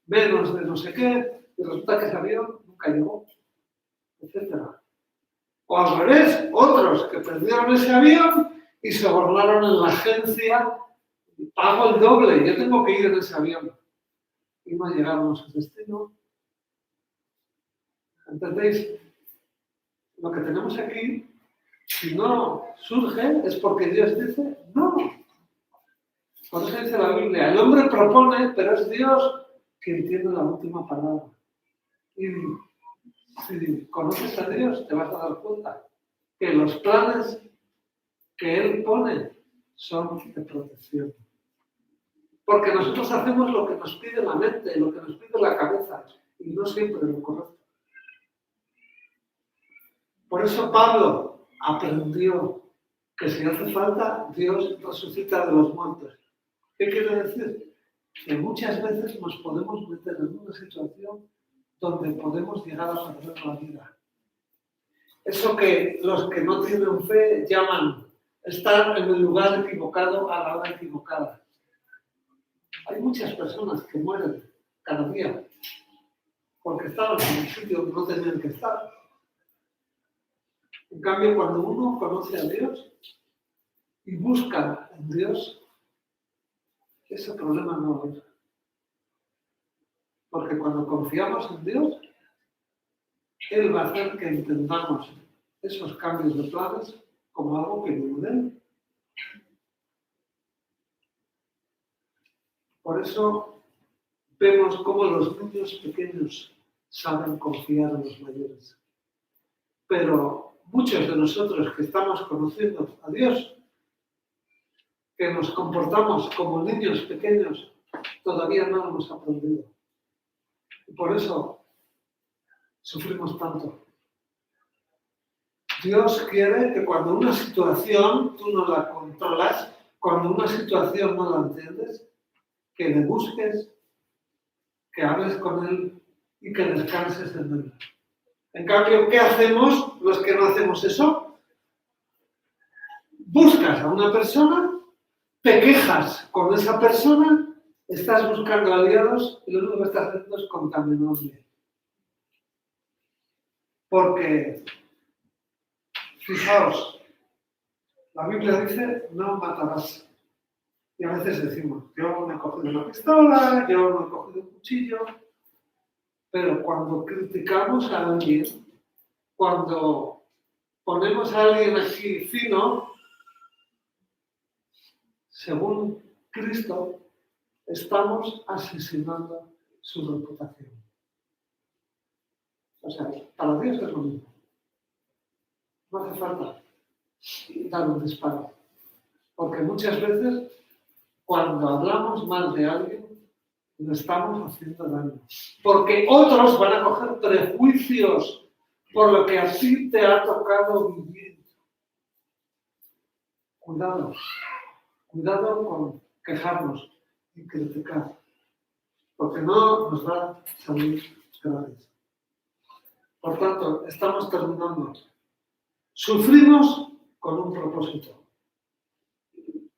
menos de no sé qué, y resulta que ese avión nunca llegó, etc. O al revés, otros que perdieron ese avión y se borraron en la agencia, pago el doble, yo tengo que ir en ese avión. Y no llegaron a su destino. ¿Entendéis? Lo que tenemos aquí, si no surge, es porque Dios dice no. Por eso dice la Biblia, el hombre propone, pero es Dios quien tiene la última palabra. Y si conoces a Dios, te vas a dar cuenta que los planes que Él pone son de protección. Porque nosotros hacemos lo que nos pide la mente, lo que nos pide la cabeza, y no siempre lo correcto. Por eso Pablo aprendió que si hace falta, Dios resucita de los muertos. ¿Qué quiere decir? Que muchas veces nos podemos meter en una situación donde podemos llegar a perder la vida. Eso que los que no tienen fe llaman estar en el lugar equivocado a la hora equivocada. Hay muchas personas que mueren cada día porque estaban en el sitio donde no tenían que estar. En cambio, cuando uno conoce a Dios y busca en Dios, ese problema no va a haber. Porque cuando confiamos en Dios, Él va a hacer que entendamos esos cambios de planes como algo que viene de Él. Por eso vemos cómo los niños pequeños saben confiar en los mayores. Pero muchos de nosotros que estamos conociendo a Dios, que nos comportamos como niños pequeños, todavía no lo hemos aprendido. Y por eso sufrimos tanto. Dios quiere que cuando una situación tú no la controlas, cuando una situación no la entiendes, que le busques, que hables con Él y que descanses en Él. En cambio, ¿qué hacemos los que no hacemos eso? Buscas a una persona, te quejas con esa persona, estás buscando aliados y lo único que estás haciendo es contaminarle. Porque, fijaos, la Biblia dice, no matarás. Y a veces decimos, yo me he cogido una pistola, yo me he cogido un cuchillo, pero cuando criticamos a alguien, cuando ponemos a alguien así fino, según Cristo, estamos asesinando su reputación. O sea, para Dios es lo mismo. No hace falta dar un disparo. Porque muchas veces, cuando hablamos mal de alguien, le estamos haciendo daño. Porque otros van a coger prejuicios por lo que a ti te ha tocado vivir. Cuidado. Cuidado con quejarnos y criticar. Porque no nos va a salir gratis. Por tanto, estamos terminando. Sufrimos con un propósito.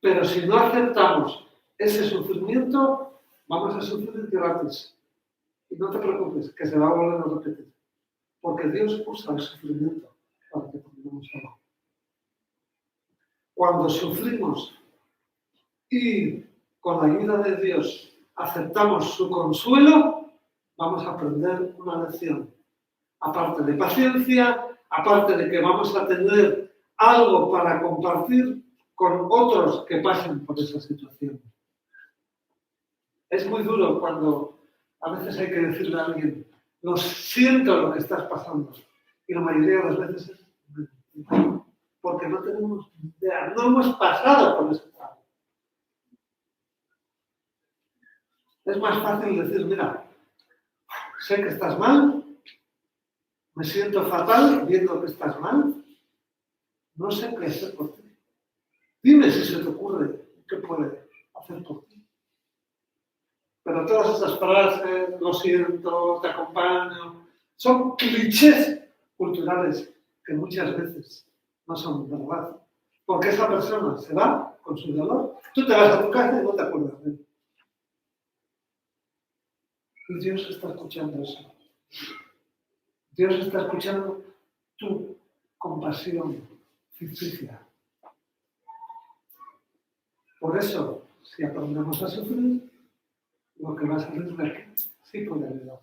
Pero si no aceptamos ese sufrimiento, vamos a sufrir gratis. Y no te preocupes, que se va a volver a repetir. Porque Dios usa el sufrimiento para que terminemos algo. Cuando sufrimos y con la ayuda de Dios aceptamos su consuelo, vamos a aprender una lección. Aparte de paciencia, aparte de que vamos a tener algo para compartir con otros que pasen por esa situación. Es muy duro cuando a veces hay que decirle a alguien, lo siento lo que estás pasando. Y la mayoría de las veces es mentira, porque no tenemos idea, no hemos pasado por ese trago. Es más fácil decir, mira, sé que estás mal, me siento fatal viendo que estás mal, no sé qué hacer por ti. Dime si se te ocurre qué puede hacer por ti. Pero todas esas frases, lo siento, te acompaño, son clichés culturales que muchas veces no son verdad. Porque esa persona se va con su dolor, tú te vas a tu casa y no te acuerdas de él. Y Dios está escuchando eso. Dios está escuchando tu compasión ficticia. Por eso, si aprendemos a sufrir, lo que vas a hacer es ver que sí puede ayudar.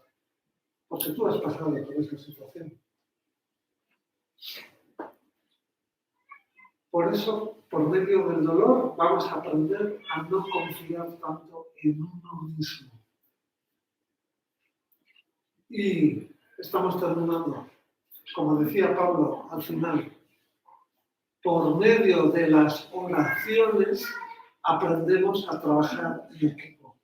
Porque tú has pasado por esa situación. Por eso, por medio del dolor, vamos a aprender a no confiar tanto en uno mismo. Y estamos terminando, como decía Pablo al final, por medio de las oraciones aprendemos a trabajar en equipo.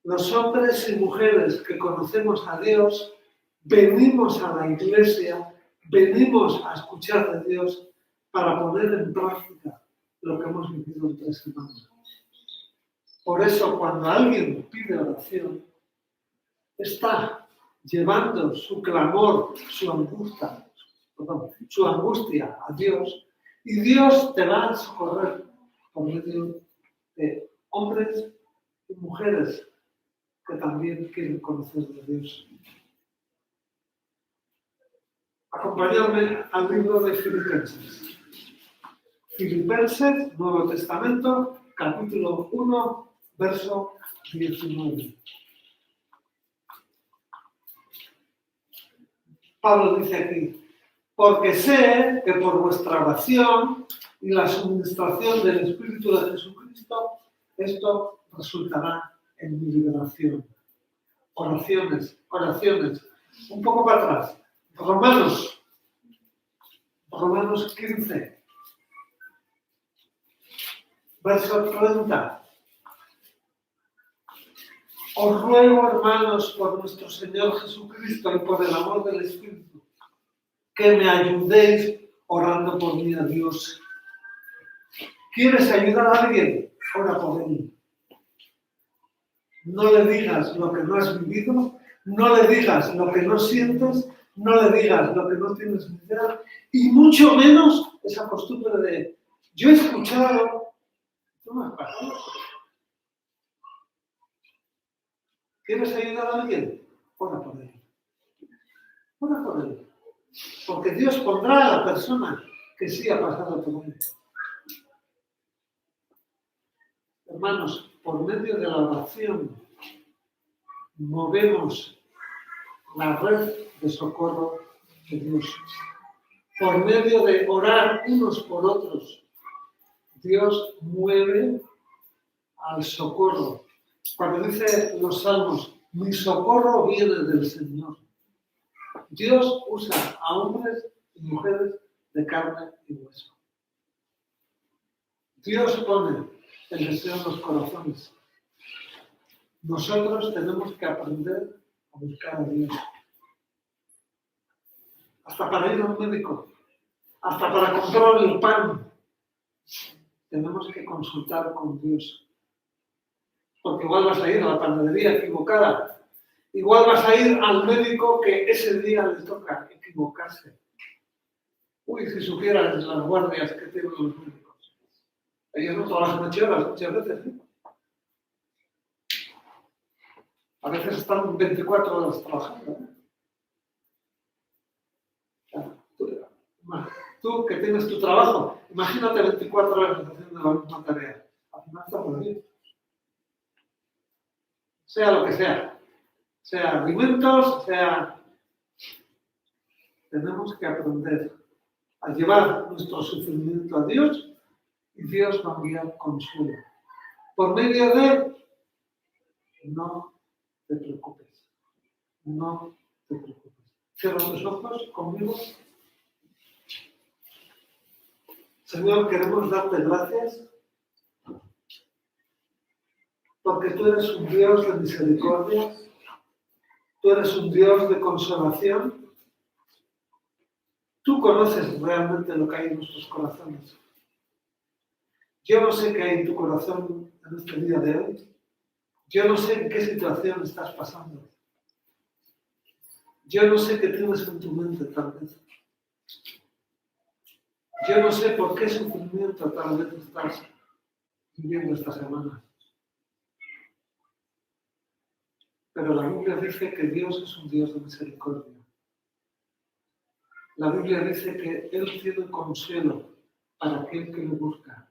Los hombres y mujeres que conocemos a Dios, venimos a la iglesia, venimos a escuchar de Dios para poner en práctica lo que hemos vivido en 3 semanas. Por eso, cuando alguien pide oración, está llevando su clamor, su angustia a Dios, y Dios te va a socorrer por medio de hombres y mujeres que también quieren conocer de Dios. Acompañadme al libro de Filipenses. Filipenses, Nuevo Testamento, capítulo 1, verso 19. Pablo dice aquí, porque sé que por vuestra oración y la suministración del Espíritu de Jesucristo, esto resultará en mi liberación. Oraciones. Un poco para atrás. Romanos 15, verso 30. Os ruego, hermanos, por nuestro Señor Jesucristo y por el amor del Espíritu, que me ayudéis orando por mí a Dios. ¿Quieres ayudar a alguien? Ora por él. No le digas lo que no has vivido, no le digas lo que no sientes, no le digas lo que no tienes ni idea, y mucho menos esa costumbre de yo he escuchado, ¿tú me has pasado? ¿Quieres ayudar a alguien? Ora por él. Ora por él. Porque Dios pondrá a la persona que sí ha pasado por él. Hermanos, por medio de la oración movemos la red de socorro de Dios. Por medio de orar unos por otros, Dios mueve al socorro. Cuando dice los salmos, mi socorro viene del Señor. Dios usa a hombres y mujeres de carne y hueso. Dios pone el deseo en los corazones. Nosotros tenemos que aprender a buscar a Dios. Hasta para ir a un médico, hasta para comprar el pan, tenemos que consultar con Dios. Porque igual vas a ir a la panadería equivocada, igual vas a ir al médico que ese día le toca equivocarse. Uy, si supieras las guardias que tienen los médicos. Ellos no trabajan 8 horas, muchas veces, ¿eh? A veces están 24 horas trabajando, ¿eh? Tú que tienes tu trabajo, imagínate 24 horas haciendo la misma tarea. Al final está por bien. Sea lo que sea alimentos, tenemos que aprender a llevar nuestro sufrimiento a Dios y Dios va a enviar consuelo. Por medio de, no te preocupes, no te preocupes. Cierra tus ojos conmigo. Señor, queremos darte gracias porque tú eres un Dios de misericordia, tú eres un Dios de consolación. Tú conoces realmente lo que hay en nuestros corazones. Yo no sé qué hay en tu corazón en este día de hoy. Yo no sé en qué situación estás pasando. Yo no sé qué tienes en tu mente tal vez. Yo no sé por qué sufrimiento tal vez estás viviendo esta semana. Pero la Biblia dice que Dios es un Dios de misericordia. La Biblia dice que Él tiene consuelo para aquel que le busca.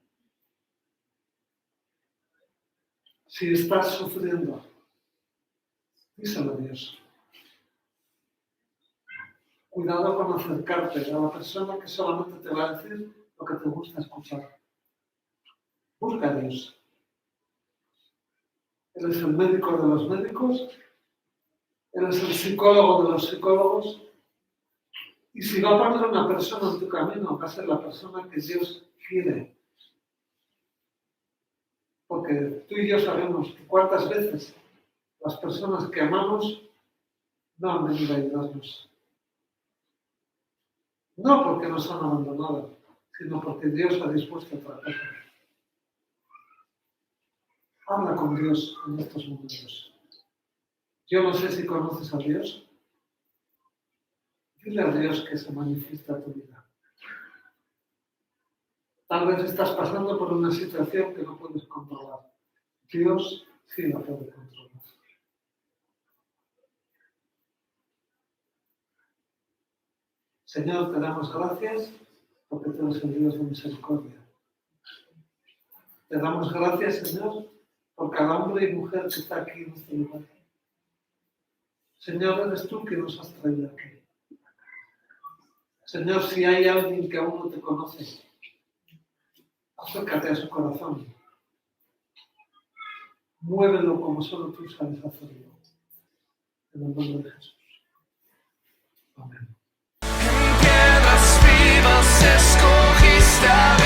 Si estás sufriendo, díselo a Dios. Cuidado con acercarte a la persona que solamente te va a decir lo que te gusta escuchar. Busca a Dios. Él es el médico de los médicos. Él es el psicólogo de los psicólogos. Y si va a poner una persona en tu camino, va a ser la persona que Dios quiere. Porque tú y yo sabemos que cuántas veces las personas que amamos no han venido a ayudarnos. No porque nos han abandonado, sino porque Dios ha dispuesto otra cosa. Habla con Dios en estos momentos. Yo no sé si conoces a Dios. Dile a Dios que se manifiesta a tu vida. Tal vez estás pasando por una situación que no puedes controlar. Dios sí la puede controlar. Señor, te damos gracias porque tú eres el Dios de misericordia. Te damos gracias, Señor, por cada hombre y mujer que está aquí en este lugar. Señor, eres tú que nos has traído aquí. Señor, si hay alguien que aún no te conoce, acércate a su corazón. Muévelo como solo tú sabes hacerlo. En el nombre de Jesús. Amén. En piedras vivas escogiste a